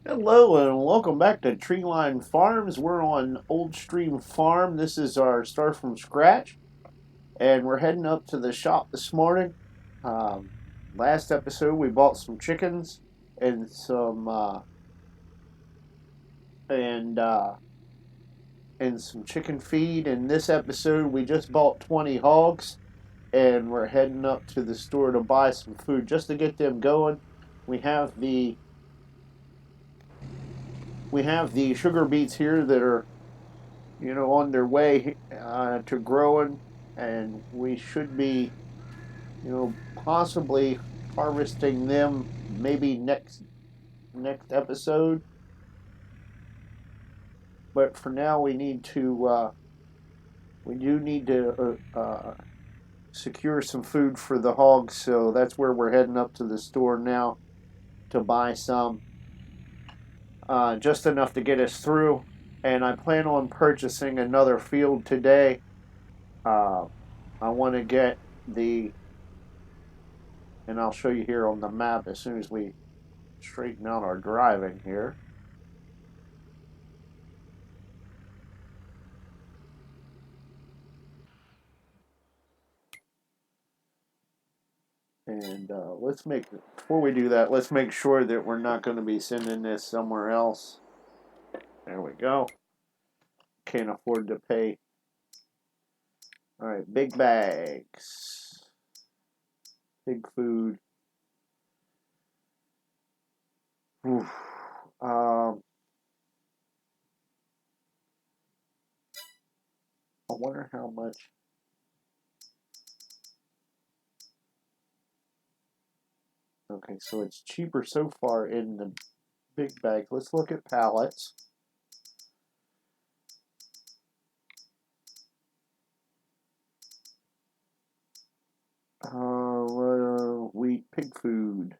Hello and welcome back to Treeline Farms. We're on Old Stream Farm. This is our start from scratch, and we're heading up to the shop this morning. Um, Last episode we bought some chickens and and uh, some chicken feed. In this episode, we just bought 20 hogs, and we're heading up to the store to buy some food just to get them going. We have the we have the sugar beets here that are on their way to growing, and we should be, possibly harvesting them maybe next episode. But for now, we do need to secure some food for the hogs, so that's where we're heading up to the store now to buy some, just enough to get us through. And I plan on purchasing another field today. Uh, I want to get the and I'll show you here on the map as soon as we straighten out our driving here. And before we do that, let's make sure that we're not going to be sending this somewhere else. There we go. Can't afford to pay. All right, big bags, big food. Oof. Um, I wonder how much. Okay, so it's cheaper so far in the big bag. Let's look at pallets. Wheat, pig food.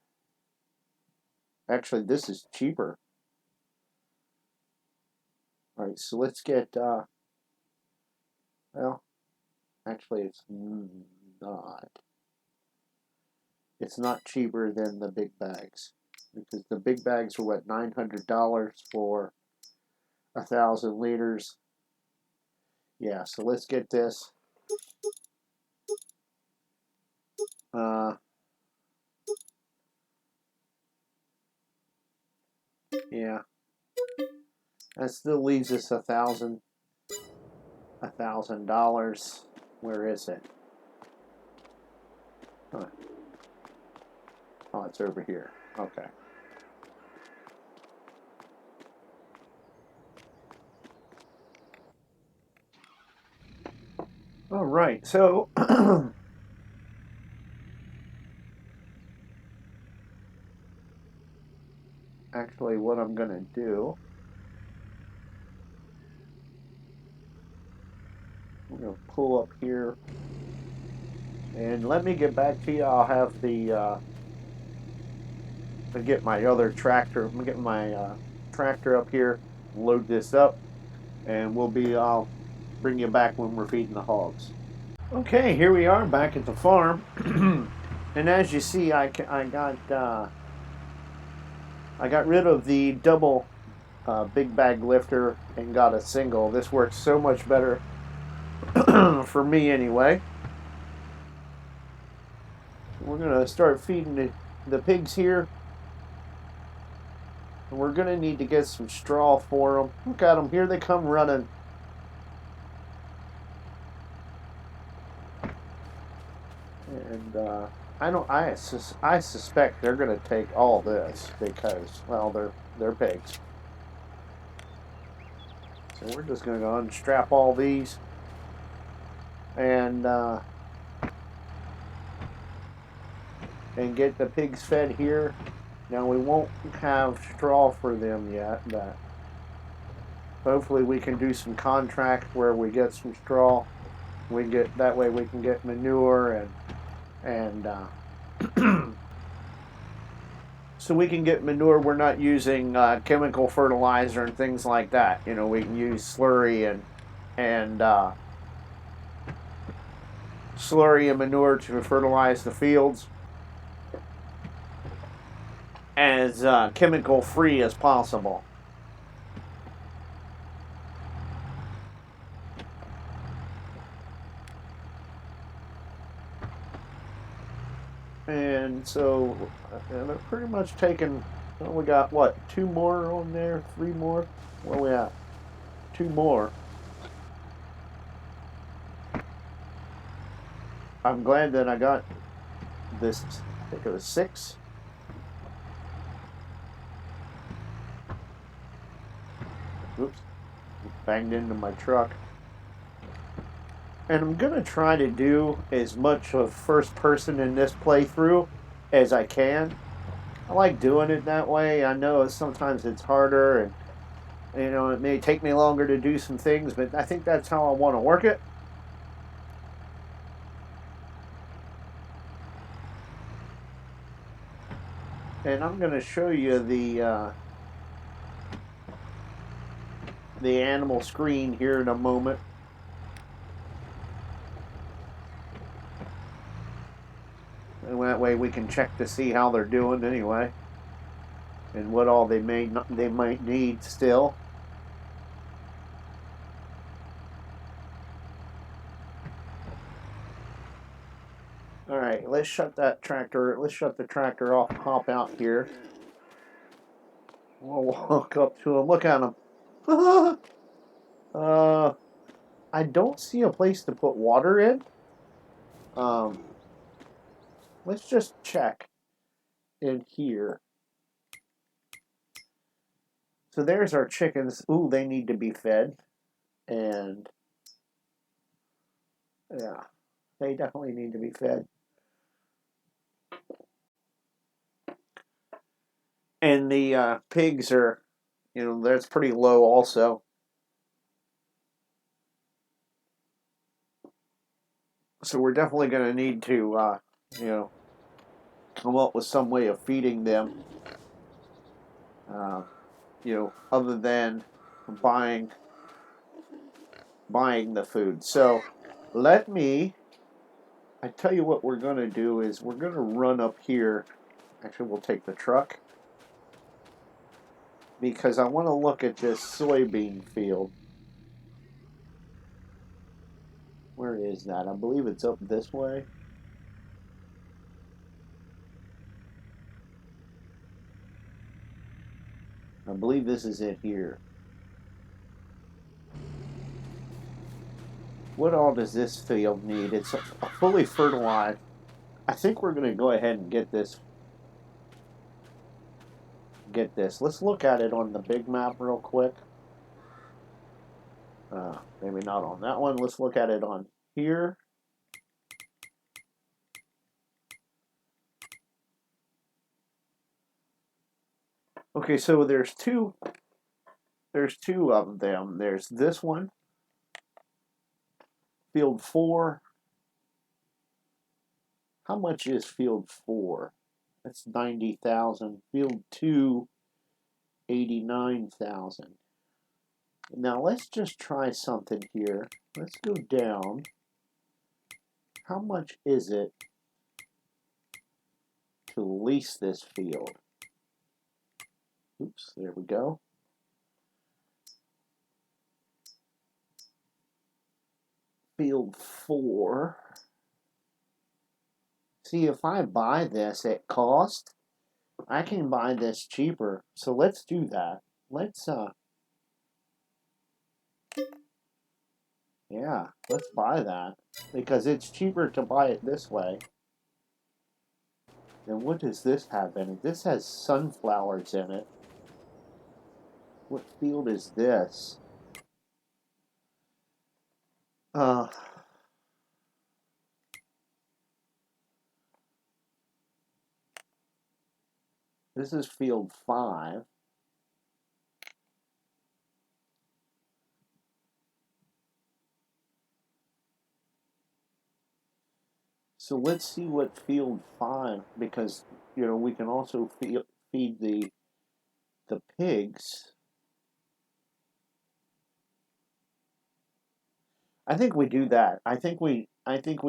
Actually, this is cheaper. All right, so let's get. Well, actually, not. It's not cheaper than the big bags because the big bags are what, $900 for 1,000 liters. Yeah, so let's get this. Uh, yeah, that still leaves us $1,000. Where is it? Huh. Oh, it's over here. Okay. All right. So actually, what I'm gonna do, I'm gonna pull up here, and let me get back to you. I'll have to get my other tractor. I'm gonna get my tractor up here, load this up, and I'll bring you back when we're feeding the hogs. Okay, here we are back at the farm, and as you see, I got rid of the double big bag lifter and got a single. This works so much better for me anyway. We're gonna start feeding the pigs here. And we're gonna need to get some straw for them. Look at them, here they come running. And I suspect they're gonna take all this because, well, they're pigs. So we're just gonna go unstrap all these and get the pigs fed here. Now we won't have straw for them yet, but hopefully we can do some contract where we get some straw. We get that way we can get manure and so we can get manure. We're not using chemical fertilizer and things like that. We can use and slurry and manure to fertilize the fields. as chemical free as possible. And so they're pretty much taking, well, we got what, 2 more on there, 3 more? Where we at? 2 more. I'm glad that I got this, I think it was 6. Oops, banged into my truck. And I'm going to try to do as much of first person in this playthrough as I can. I like doing it that way. I know sometimes it's harder and it may take me longer to do some things, but I think that's how I want to work it. And I'm going to show you the animal screen here in a moment. And that way we can check to see how they're doing anyway, and what all they might need still. All right, let's shut the tractor off and hop out here. We'll walk up to him. Look at him. I don't see a place to put water in. Let's just check in here. So there's our chickens. Ooh, they need to be fed. And yeah, they definitely need to be fed. And the pigs are, that's pretty low also. So we're definitely going to need to, come up with some way of feeding them, other than buying the food. So I tell you what we're going to do is we're going to run up here. Actually, we'll take the truck because I want to look at this soybean field. Where is that? I believe it's up this way. I believe this is it here. What all does this field need? It's a fully fertilized. I think we're going to go ahead and get this. Let's look at it on the big map real quick. Maybe not on that one. Let's look at it on here. Okay, so there's two of them. There's this one, field 4. How much is field 4? That's 90,000. Field 2, 89,000. Now let's just try something here. Let's go down. How much is it to lease this field? Oops, there we go. Field 4. See, if I buy this at cost, I can buy this cheaper. So let's do that. Let's buy that because it's cheaper to buy it this way. And what does this have in it? This has sunflowers in it. What field is this? Uh, this is field 5. So let's see what field 5, because we can also feed the pigs. I think we do that. I think we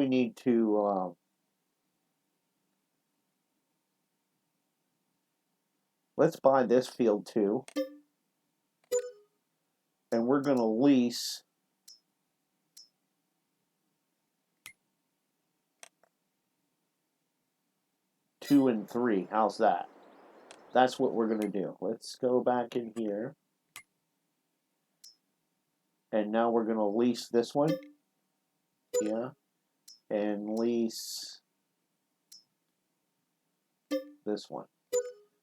need to let's buy this field too. And we're going to lease 2 and 3. How's that? That's what we're going to do. Let's go back in here. And now we're going to lease this one. Yeah. And lease this one.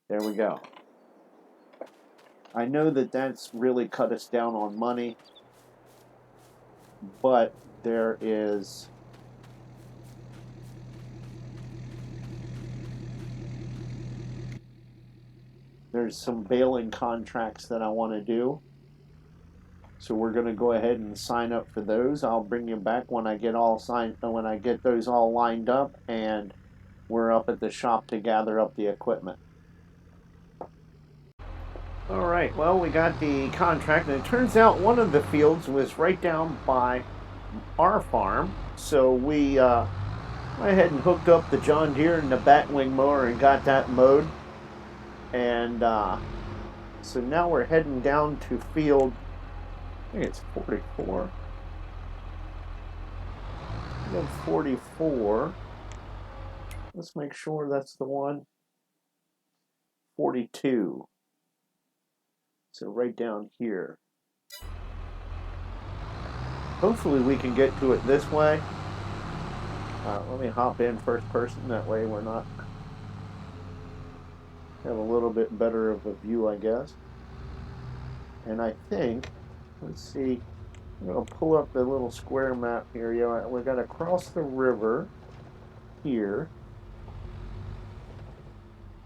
There we go. I know that that's really cut us down on money, but there's some baling contracts that I want to do. So we're going to go ahead and sign up for those. I'll bring you back when I get those all lined up and we're up at the shop to gather up the equipment. All right, well, we got the contract, and it turns out one of the fields was right down by our farm. So we went ahead and hooked up the John Deere and the Batwing mower and got that mowed. And so now we're heading down to field, I think it's 44. Field 44. Let's make sure that's the one. 42. So right down here. Hopefully we can get to it this way. Let me hop in first person. That way we're not have a little bit better of a view, I guess. And I think, let's see, I'm going to pull up the little square map here. Yeah, we're going to cross the river here.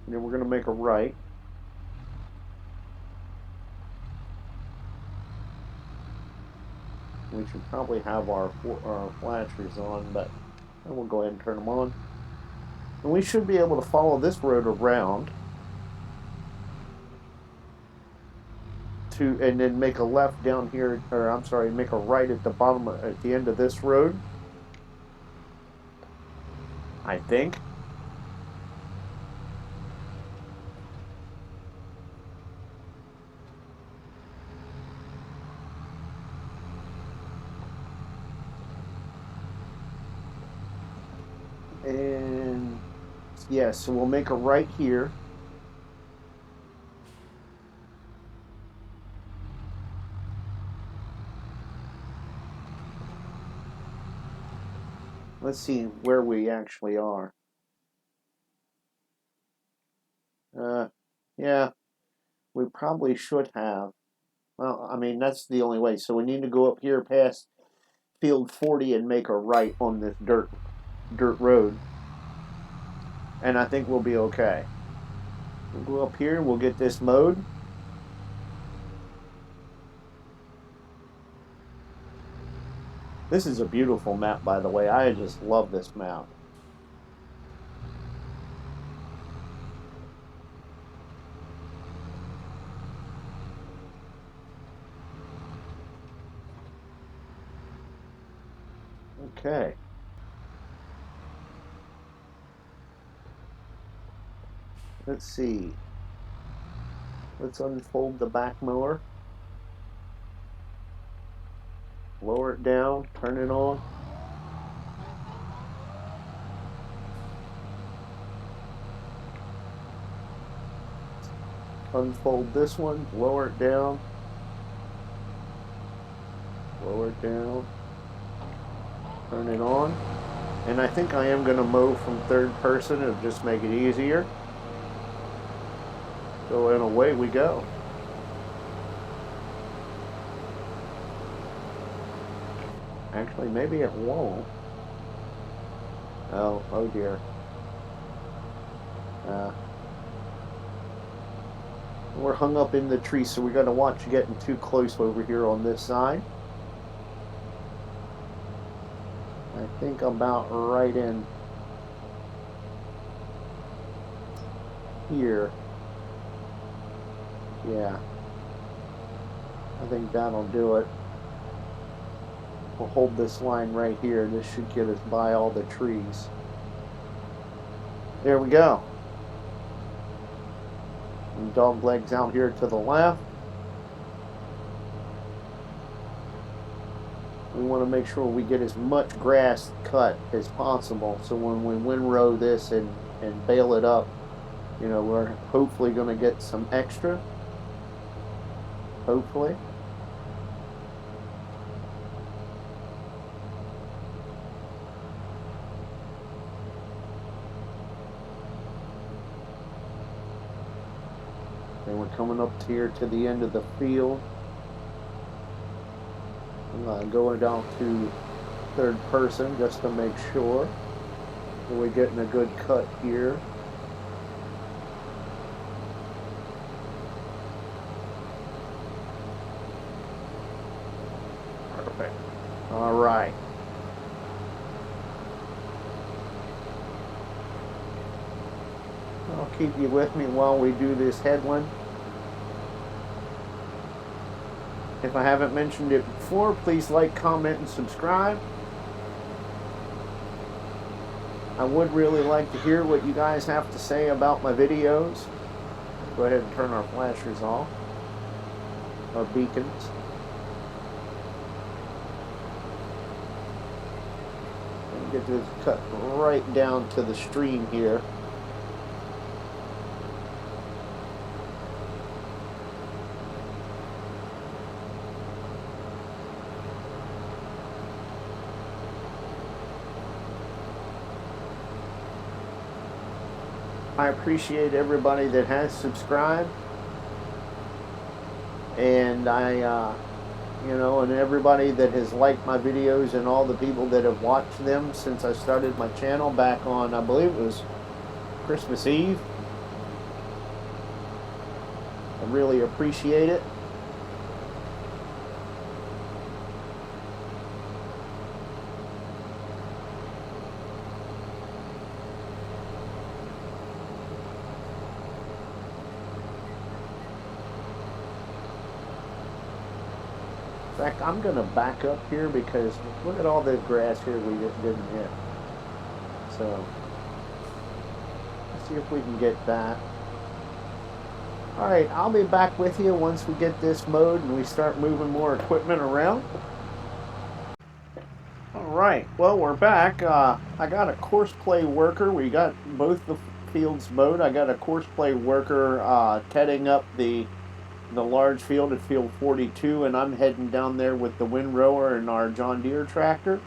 And then we're going to make a right. We should probably have our flashers on, but we'll go ahead and turn them on. And we should be able to follow this road around and then make a left down here, or I'm sorry, make a right at the bottom, at the end of this road. I think. And yeah, so we'll make a right here. Let's see where we actually are. Yeah, we probably should have. Well, I mean, that's the only way. So we need to go up here past field 40 and make a right on this dirt road. And I think we'll be okay. We'll go up here, we'll get this mowed. This is a beautiful map, by the way. I just love this map. Okay. Let's see. Let's unfold the back mower. Lower it down, turn it on. Unfold this one, lower it down. Lower it down. Turn it on. And I think I am going to mow from third person. It'll just make it easier. So, and away we go. Actually, maybe it won't. Oh dear. We're hung up in the tree, so we got to watch getting too close over here on this side. I think I'm about right in here. Yeah. I think that'll do it. We'll hold this line right here. This should get us by all the trees. There we go. I'm dog legs out here to the left. We want to make sure we get as much grass cut as possible, so when we windrow this and bale it up, you know, we're hopefully going to get some extra. Hopefully. And we're coming up here to the end of the field. I'm going down to third person just to make sure that we're getting a good cut here. Perfect. All right. I'll keep you with me while we do this headland. If I haven't mentioned it before, please like, comment, and subscribe. I would really like to hear what you guys have to say about my videos. Go ahead and turn our flashers off, our beacons. And get this cut right down to the stream here. I appreciate everybody that has subscribed, and you know, and everybody that has liked my videos, and all the people that have watched them since I started my channel back on, I believe it was Christmas Eve. I really appreciate it. In fact, I'm going to back up here because look at all the grass here we just didn't hit. So, let's see if we can get that. Alright, I'll be back with you once we get this mowed and we start moving more equipment around. Alright, well, we're back. I got a course play worker. We got both the fields mowed. I got a course play worker tedding up the large field at field 42, and I'm heading down there with the windrower and our John Deere tractor.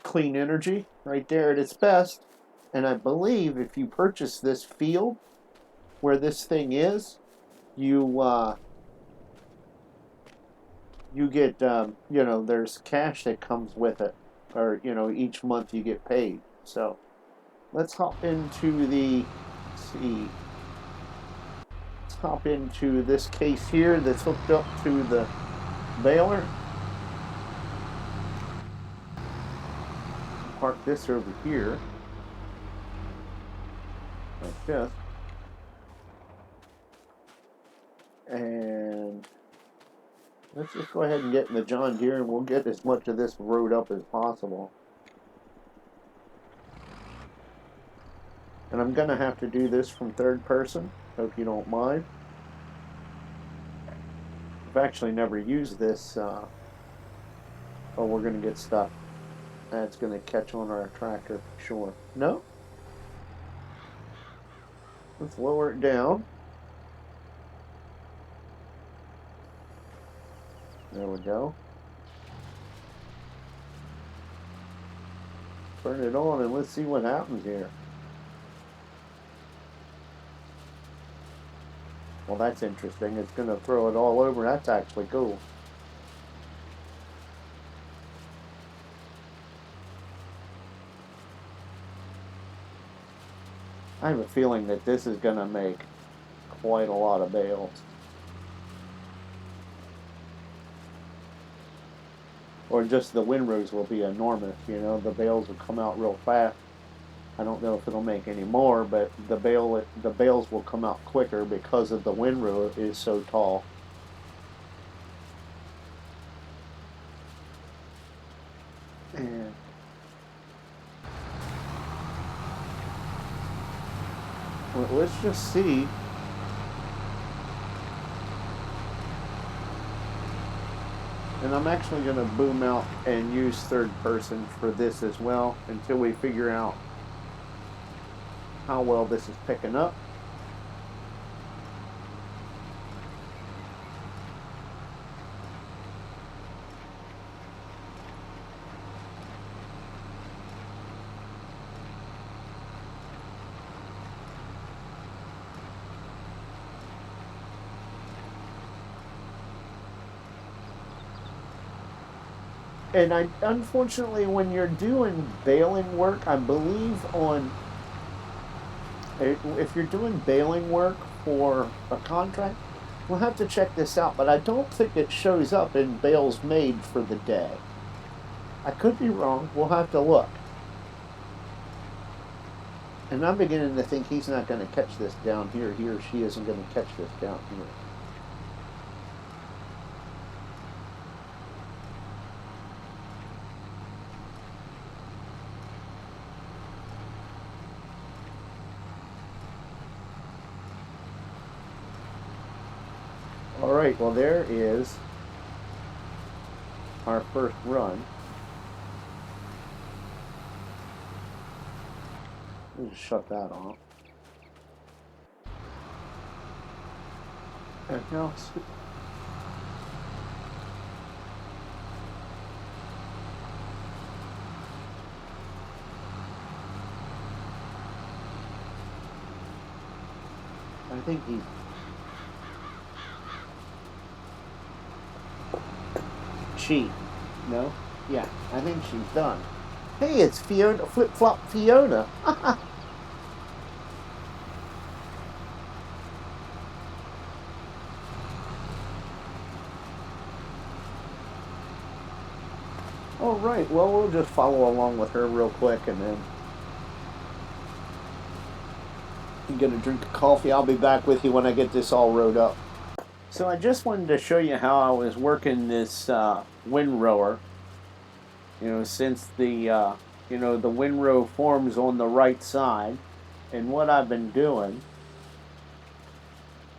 Clean energy right there at its best. And I believe if you purchase this field where this thing is, you get you know, there's cash that comes with it, or you know, each month you get paid. So let's hop into the, let's see, let's hop into this case here that's hooked up to the baler. Park this over here like this, and let's just go ahead and get in the John Deere, and we'll get as much of this rode up as possible. And I'm gonna have to do this from third person, hope you don't mind. I've actually never used this. Oh, we're gonna get stuck. That's gonna catch on our tractor for sure. No? Let's lower it down. There we go. Turn it on and let's see what happens here. Well, that's interesting. It's going to throw it all over. That's actually cool. I have a feeling that this is going to make quite a lot of bales. Or just the windrows will be enormous, you know, the bales will come out real fast. I don't know if it'll make any more, but the bales will come out quicker because of the windrow is so tall. And Well, let's just see. And I'm actually going to boom out and use third person for this as well until we figure out how well this is picking up. And unfortunately, when you're doing baling work, I believe if you're doing baling work for a contract, we'll have to check this out, but I don't think it shows up in bales made for the day. I could be wrong. We'll have to look. And I'm beginning to think he's not going to catch this down here. He or she isn't going to catch this down here. All right, well, there is our first run. Let's shut that off. And now, I think he's... She. No? Yeah, I think she's done. Hey, it's Fiona, Flip Flop Fiona. All right, well, we'll just follow along with her real quick and then get a drink of coffee. I'll be back with you when I get this all rowed up. So I just wanted to show you how I was working this windrower. Since the the windrow forms on the right side, and what I've been doing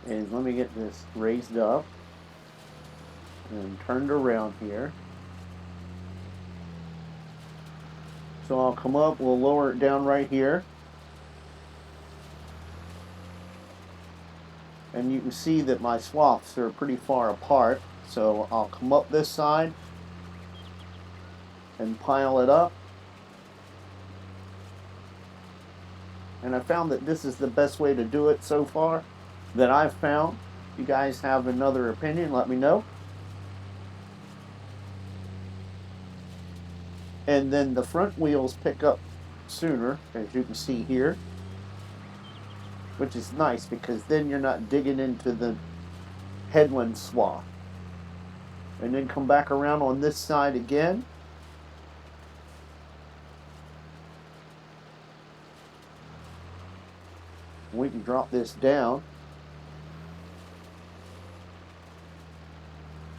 is, let me get this raised up and turned around here. So I'll come up, we'll lower it down right here. And you can see that my swaths are pretty far apart. So I'll come up this side and pile it up. And I found that this is the best way to do it so far that I've found. If you guys have another opinion, let me know. And then the front wheels pick up sooner, as you can see here, which is nice because then you're not digging into the headland swath. And then come back around on this side again. We can drop this down.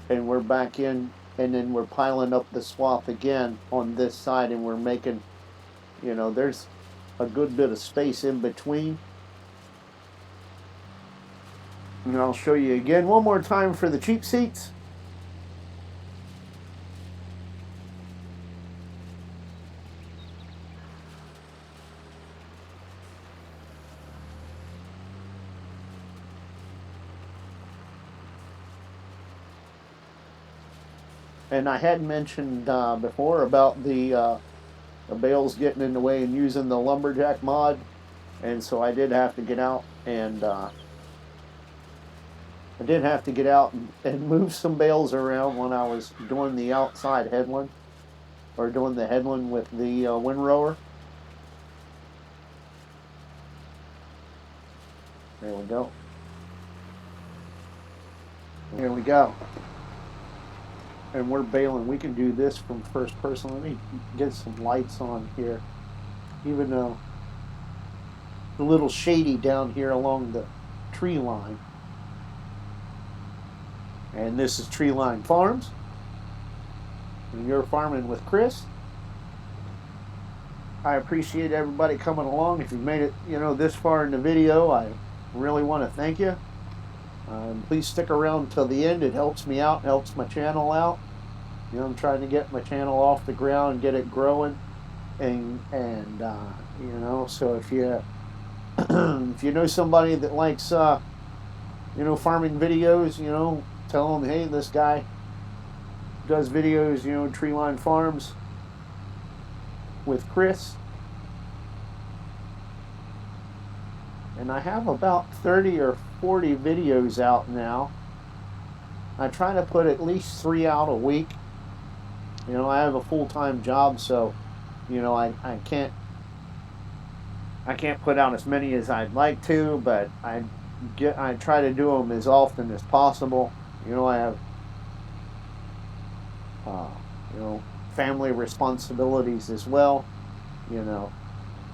And we're back in, and then we're piling up the swath again on this side, and we're making, there's a good bit of space in between. And I'll show you again one more time for the cheap seats. And I had mentioned before about the bales getting in the way and using the lumberjack mod, and so I did have to get out and move some bales around when I was doing the outside headland, or doing the headland with the windrower. There we go. Here we go. And we're baling. We can do this from first person. Let me get some lights on here. Even though it's a little shady down here along the tree line. And this is Tree Line Farms. And you're farming with Chris. I appreciate everybody coming along. If you've made it, this far in the video, I really want to thank you. Please stick around till the end. It helps me out, helps my channel out. I'm trying to get my channel off the ground, get it growing, and so if you if you know somebody that likes farming videos, tell them, hey, this guy does videos, Treeline Farms with Chris. And I have about 30 or 40 videos out now. I try to put at least 3 out a week. I have a full-time job, so I can't put out as many as I'd like to, but I try to do them as often as possible. I have family responsibilities as well.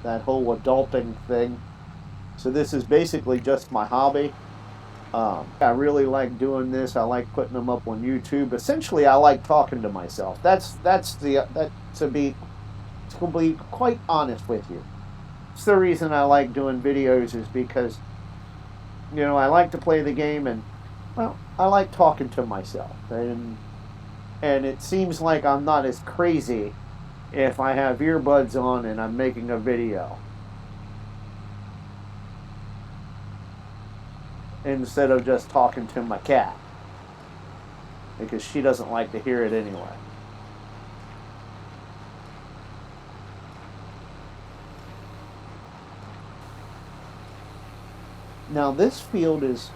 That whole adulting thing. So this is basically just my hobby. I really like doing this. I like putting them up on YouTube. Essentially, I like talking to myself. To be quite honest with you. It's the reason I like doing videos, is because I like to play the game, and well, I like talking to myself, and it seems like I'm not as crazy if I have earbuds on and I'm making a video, instead of just talking to my cat, because she doesn't like to hear it anyway. Now this field is,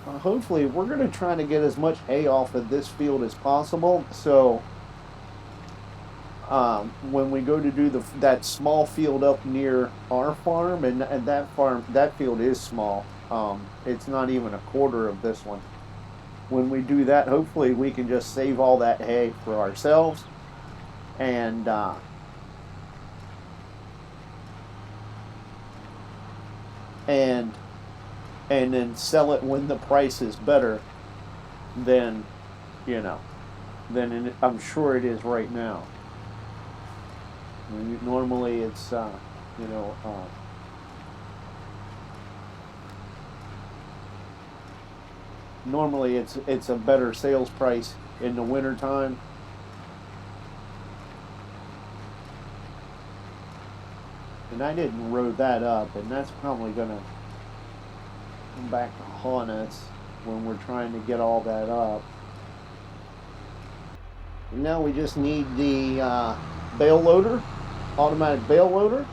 hopefully we're going to try to get as much hay off of this field as possible, so when we go to do that small field up near our farm, and that field is small, it's not even a quarter of this one. When we do that, hopefully we can just save all that hay for ourselves, and then sell it when the price is better than I'm sure it is right now. Normally it's normally it's a better sales price in the winter time. And I didn't row that up, and that's probably gonna come back to haunt us when we're trying to get all that up. And now we just need the bale loader, automatic bale loader.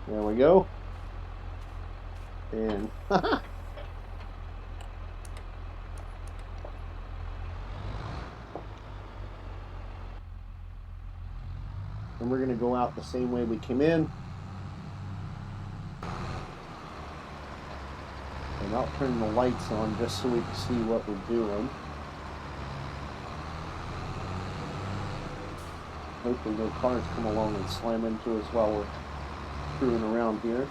There we go. And and we're going to go out the same way we came in. And I'll turn the lights on just so we can see what we're doing. Hopefully no cars come along and slam into us while we're screwing around here.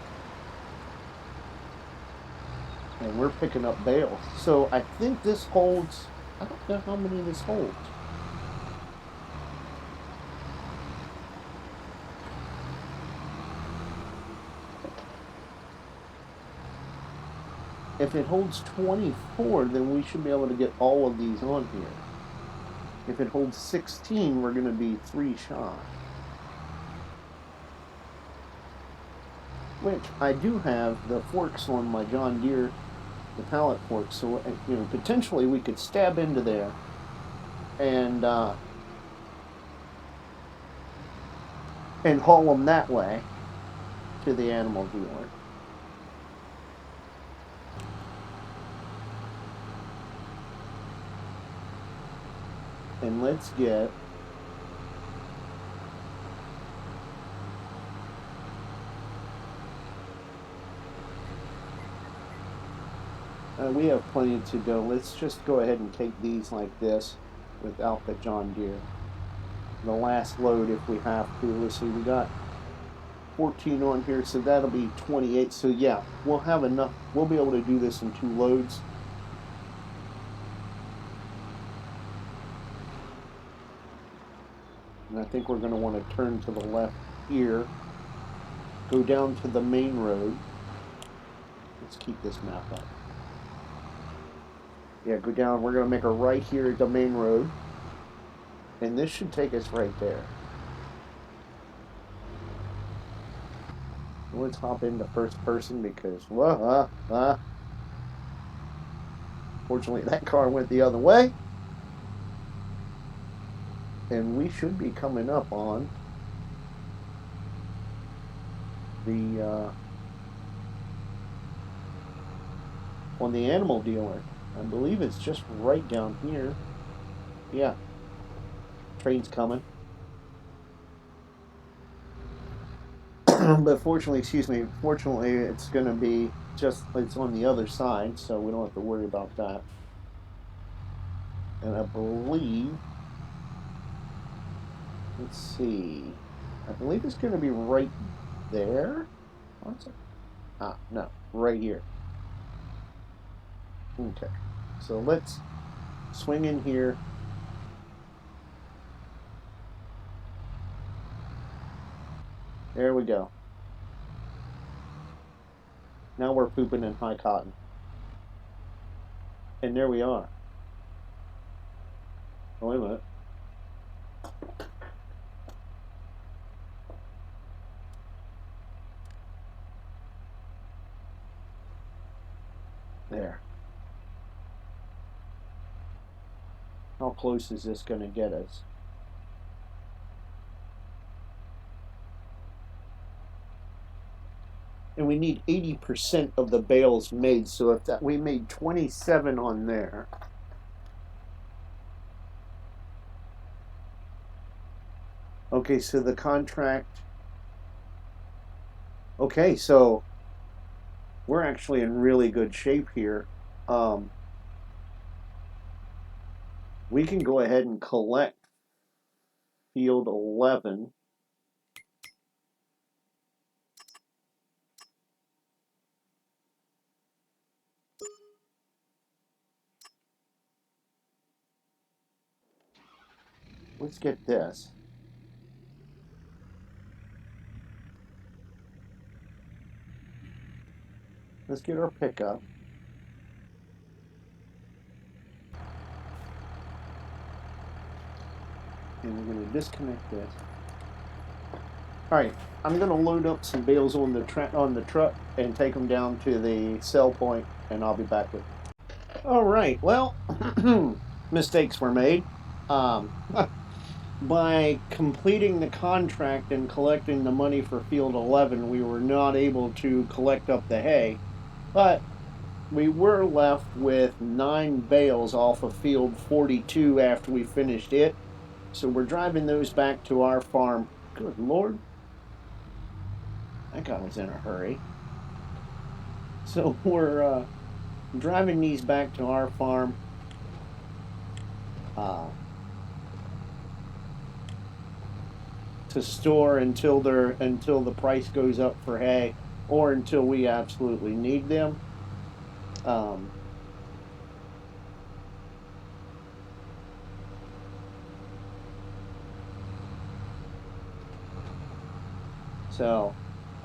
And we're picking up bales. So I think this holds, I don't know how many this holds. If it holds 24, then we should be able to get all of these on here. If it holds 16, we're going to be 3 shy. Which I do have the forks on my John Deere, the pallet forks, so potentially we could stab into there and haul them that way to the animal dealer. And let's get we have plenty to go. Let's just go ahead and take these like this without the John Deere. The last load if we have to. Let's see, we got 14 on here, so that'll be 28. So yeah, we'll have enough. We'll be able to do this in 2 loads. And I think we're going to want to turn to the left here, go down to the main road. Let's keep this map up. Yeah, go down. We're going to make a right here at the main road. And this should take us right there. Let's hop into first person because, fortunately that car went the other way. And we should be coming up on the animal dealer. I believe it's just right down here. Yeah. Train's coming. But fortunately, it's going to be it's on the other side, so we don't have to worry about that. And I believe, let's see, I believe it's going to be right there. What's it? Ah, no, right here. Okay, so let's swing in here. There we go. Now we're pooping in high cotton. And there we are. Oh, wait a minute. There. How close is this going to get us? And we need 80% of the bales made, so if that we made 27 on there. Okay, so the contract. Okay, so we're actually in really good shape here. We can go ahead and collect field 11. Let's get this. Let's get our pickup. And we're going to disconnect this. All right, I'm going to load up some bales on the truck and take them down to the sell point, and I'll be back with you. All right, well, mistakes were made. By completing the contract and collecting the money for field 11, we were not able to collect up the hay, but we were left with 9 bales off of field 42 after we finished it. So we're driving those back to our farm. Good Lord. That guy was in a hurry. So we're driving these back to our farm. To store until the price goes up for hay, or until we absolutely need them. So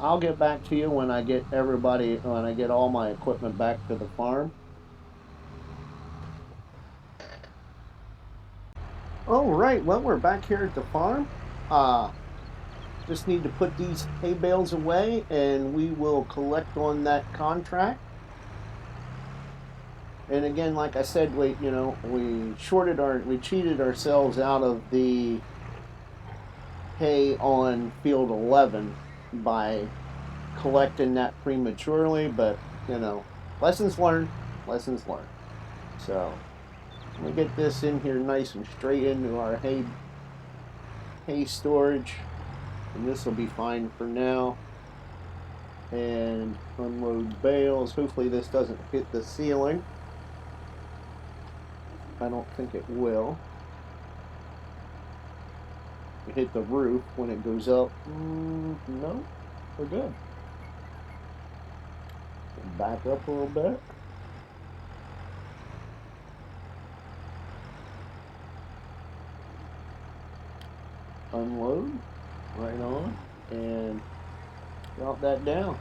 I'll get back to you when I get all my equipment back to the farm. All right, well, we're back here at the farm. Just need to put these hay bales away, and we will collect on that contract. And again, like I said, we cheated ourselves out of the hay on field 11 by collecting that prematurely, but lessons learned. So we get this in here nice and straight into our hay storage, and this will be fine for now. And unload bales. Hopefully this doesn't hit the ceiling. I don't think it will. Hit the roof when it goes up. No. we're good. Back up a little bit. Unload. Right on. And drop that down.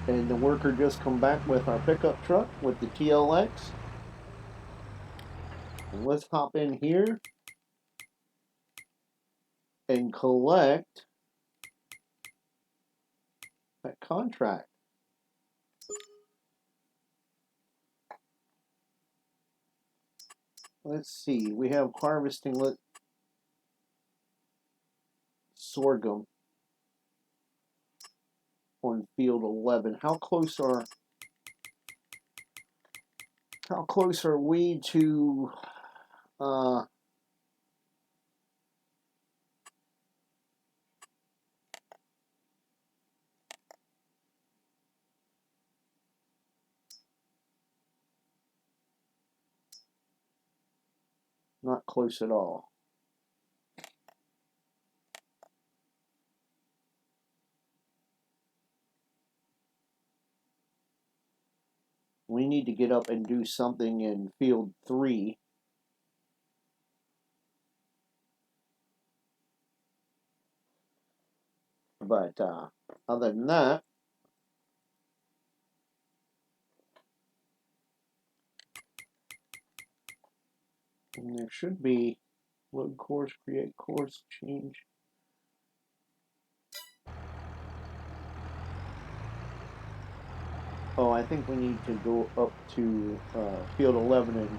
And the worker just come back with our pickup truck with the TLX. And let's hop in here and collect that contract. Let's see, we have harvesting sorghum on field 11. How close are we to not close at all. We need to get up and do something in field 3. But other than that, and there should be load course, create course, change. Oh, I think we need to go up to field 11 and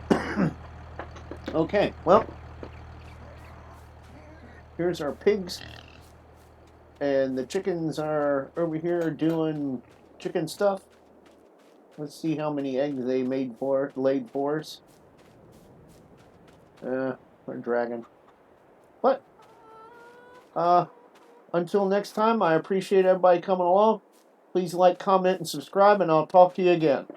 no. Okay, well, here's our pigs, and the chickens are over here doing chicken stuff. Let's see how many eggs they laid for us. We're dragging. But until next time, I appreciate everybody coming along. Please like, comment, and subscribe, and I'll talk to you again.